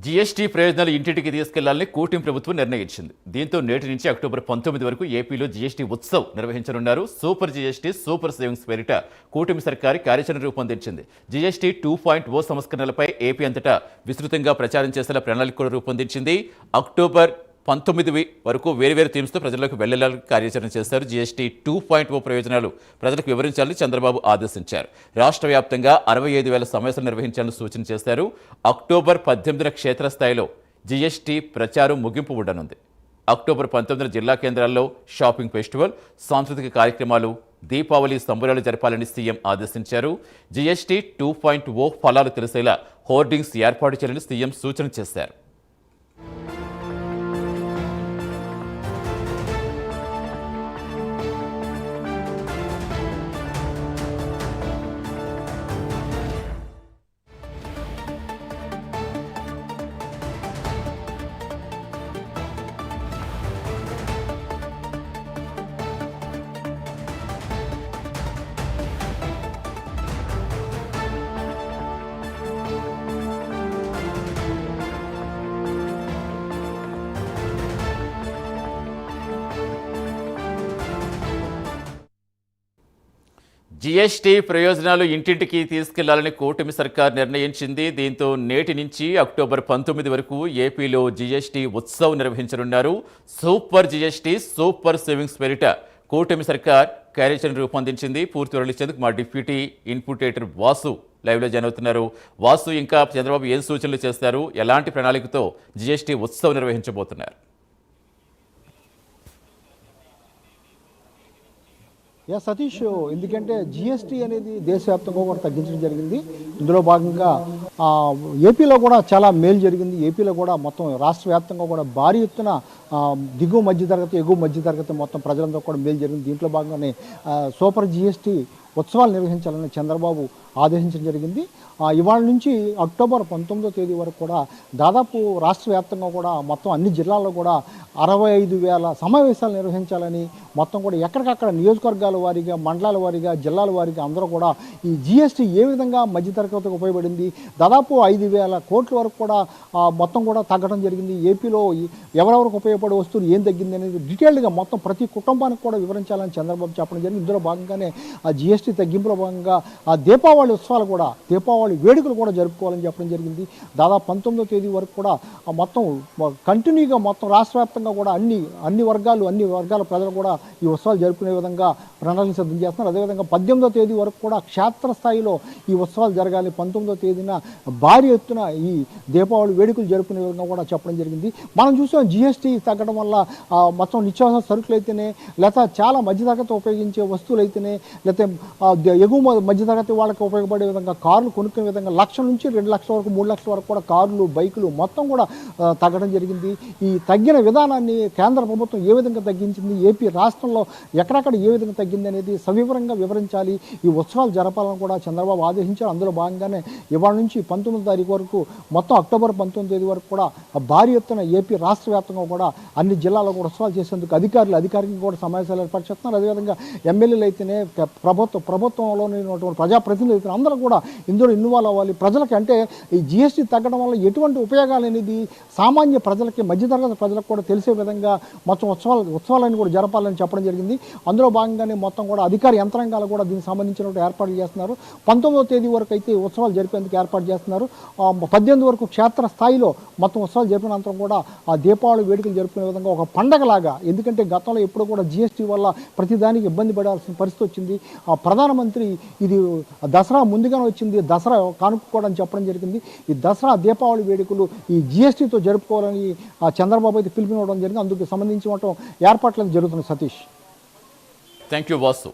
GST ప్రయోజనాలు ఇంటింటికి తీసుకెళ్లాలని కూటమి ప్రభుత్వం నిర్ణయించింది. దీంతో నేటి నుంచి అక్టోబర్ 19 వరకు ఏపీలో జీఎస్టీ ఉత్సవ్ నిర్వహించనున్నారు. సూపర్ జీఎస్టీ, సూపర్ సేవింగ్స్ పేరిట కూటమి సర్కారు కార్యాచరణ రూపొందించింది. జీఎస్టీ 2.0 సంస్కరణలపై ఏపీ అంతటా విస్తృతంగా ప్రచారం చేసేలా ప్రణాళిక కూడా రూపొందించింది. అక్టోబర్ 19 వరకు వేర్వేరు థీమ్స్తో ప్రజలకు వెళ్లేలా కార్యాచరణ చేశారు. జీఎస్టీ 2.0 ప్రయోజనాలు ప్రజలకు వివరించాలని చంద్రబాబు ఆదేశించారు. రాష్ట్ర వ్యాప్తంగా 65,000 సమావేశాలు నిర్వహించాలని సూచన చేశారు. అక్టోబర్ 18న క్షేత్రస్థాయిలో జీఎస్టీ ప్రచారం ముగింపు ఉండనుంది. అక్టోబర్ 19న జిల్లా కేంద్రాల్లో షాపింగ్ ఫెస్టివల్, సాంస్కృతిక కార్యక్రమాలు, దీపావళి సంబరాలు జరపాలని సీఎం ఆదేశించారు. జీఎస్టీ 2.0 ఫలాలు తెలిసేలా హోర్డింగ్స్ ఏర్పాటు చేయాలని సీఎం సూచన చేశారు. జీఎస్టీ ప్రయోజనాలు ఇంటింటికి తీసుకెళ్లాలని కూటమి సర్కార్ నిర్ణయించింది. దీంతో నేటి నుంచి అక్టోబర్ 19 వరకు ఏపీలో జీఎస్టీ ఉత్సవ్ నిర్వహించనున్నారు. సూపర్ జీఎస్టీ, సూపర్ సేవింగ్స్ పేరిట కూటమి సర్కార్ కార్యాచరణ రూపొందించింది. పూర్తి వివరాలు ఇచ్చేందుకు మా డిప్యూటీ ఇన్పుటేటర్ వాసు లైవ్లో జాయిన్ అవుతున్నారు. వాసు, ఇంకా చంద్రబాబు ఏం సూచనలు చేస్తారు, ఎలాంటి ప్రణాళికతో జీఎస్టీ ఉత్సవ్ నిర్వహించబోతున్నారు? సతీష్, ఎందుకంటే జిఎస్టీ అనేది దేశవ్యాప్తంగా కూడా తగ్గించడం జరిగింది. ఇందులో భాగంగా ఏపీలో కూడా చాలా మేలు జరిగింది. ఏపీలో కూడా మొత్తం రాష్ట్ర వ్యాప్తంగా కూడా భారీ ఎత్తున దిగువ మధ్యతరగతి, ఎగువ మధ్యతరగతి మొత్తం ప్రజలందరూ కూడా మేలు జరిగింది. దీంట్లో భాగంగానే సూపర్ జిఎస్టీ ఉత్సవాలు నిర్వహించాలని చంద్రబాబు ఆదేశించడం జరిగింది. ఇవాళ నుంచి అక్టోబర్ 19వ తేదీ వరకు కూడా దాదాపు రాష్ట్ర వ్యాప్తంగా కూడా మొత్తం అన్ని జిల్లాల్లో కూడా 65,000 సమావేశాలు నిర్వహించాలని, మొత్తం కూడా ఎక్కడికక్కడ నియోజకవర్గాల వారీగా, మండలాల వారీగా, జిల్లాల వారీగా అందరూ కూడా ఈ జీఎస్టీ ఏ విధంగా మధ్యతరగతికి ఉపయోగపడింది, దాదాపు 5,000 కోట్ల వరకు కూడా మొత్తం కూడా తగ్గడం జరిగింది. ఏపీలో ఎవరెవరికి ఉపయోగపడే వస్తువులు ఏం తగ్గింది అనేది డీటెయిల్డ్గా మొత్తం ప్రతి కుటుంబానికి కూడా వివరించాలని చంద్రబాబు చెప్పడం జరిగింది. ఇందులో భాగంగానే ఆ జీఎస్టీ తగ్గింపులో భాగంగా ఆ దీపావళి ఉత్సవాలు కూడా, దీపావళి వేడుకలు కూడా జరుపుకోవాలని చెప్పడం జరిగింది. దాదాపు 19వ తేదీ వరకు కూడా మొత్తం కంటిన్యూగా మొత్తం రాష్ట్ర వ్యాప్తంగా కూడా అన్ని వర్గాల ప్రజలు కూడా ఈ ఉత్సవాలు జరుపుకునే విధంగా ప్రణాళిక సిద్ధం చేస్తున్నారు. అదేవిధంగా 18వ తేదీ వరకు కూడా క్షేత్రస్థాయిలో ఈ ఉత్సవాలు జరగాలి. 19వ తేదీన భారీ ఎత్తున ఈ దీపావళి వేడుకలు జరుపుకునే విధంగా కూడా చెప్పడం జరిగింది. మనం చూసాం జీఎస్టీ తగ్గడం వల్ల మొత్తం నిత్యావసర సరుకులు అయితేనే, లేకపోతే చాలా మధ్యతరగతి ఉపయోగించే వస్తువులు అయితేనే, లేకపోతే ఎగువ మధ్యతరగతి వాళ్ళకి ఉపయోగపడే విధంగా కార్లు కొనుక్కునే విధంగా 1,00,000 నుంచి 2,00,000 వరకు, 3,00,000 వరకు కూడా కార్లు, బైకులు మొత్తం కూడా తగ్గడం జరిగింది. ఈ తగ్గిన విధానాన్ని కేంద్ర ప్రభుత్వం ఏ విధంగా తగ్గించింది, ఏపీ రాష్ట్రంలో ఎక్కడెక్కడ ఏ విధంగా తగ్గింది అనేది సవివరంగా వివరించాలి, ఈ ఉత్సవాలు జరపాలని కూడా చంద్రబాబు ఆదేశించారు. అందులో భాగంగానే ఇవాళ నుంచి 19వ తారీఖు వరకు మొత్తం అక్టోబర్ 19వ తేదీ వరకు కూడా భారీ ఎత్తున ఏపీ రాష్ట్ర వ్యాప్తంగా కూడా అన్ని జిల్లాల్లో కూడా ఉత్సవాలు చేసేందుకు అధికారికంగా కూడా సమావేశాలు ఏర్పాటు చేస్తున్నారు. అదేవిధంగా ఎమ్మెల్యేలు అయితేనే, ప్రభుత్వంలోని ఉన్నటువంటి ప్రజాప్రతినిధులు అయితే అందరూ కూడా ఇందులో ఇన్వాల్వ్ అవ్వాలి. ప్రజలకి అంటే ఈ జీఎస్టీ తగ్గడం వల్ల ఎటువంటి ఉపయోగాలు అనేది సామాన్య ప్రజలకి, మధ్యతరగతి ప్రజలకు కూడా తెలిసే విధంగా మొత్తం ఉత్సవాలను కూడా జరపాలని చెప్పడం జరిగింది. అందులో భాగంగానే మొత్తం కూడా అధికార యంత్రాంగాలు కూడా దీనికి సంబంధించినటువంటి ఏర్పాట్లు చేస్తున్నారు. 19వ తేదీ వరకు అయితే ఉత్సవాలు జరిపేందుకు ఏర్పాటు చేస్తున్నారు. 18 వరకు క్షేత్ర స్థాయిలో మొత్తం ఉత్సవాలు జరిపినంతరం కూడా ఆ దీపావళి వేడుకలు జరుపుకునే విధంగా ఒక పండగలాగా, ఎందుకంటే గతంలో ఎప్పుడు కూడా జీఎస్టీ వల్ల ప్రతిదానికి ఇబ్బంది పడాల్సిన పరిస్థితి వచ్చింది. ప్రధానమంత్రి ఇది దసరా ముందుగానే వచ్చింది, దసరా కానుక్కోవడం చెప్పడం జరిగింది. ఈ దసరా దీపావళి వేడుకలు ఈ జీఎస్టీతో జరుపుకోవాలని చంద్రబాబు అయితే పిలుపునివ్వడం జరిగింది. అందుకు సంబంధించి ఏర్పాట్లకు జరుగుతుంది. Satish, thank you Vasu.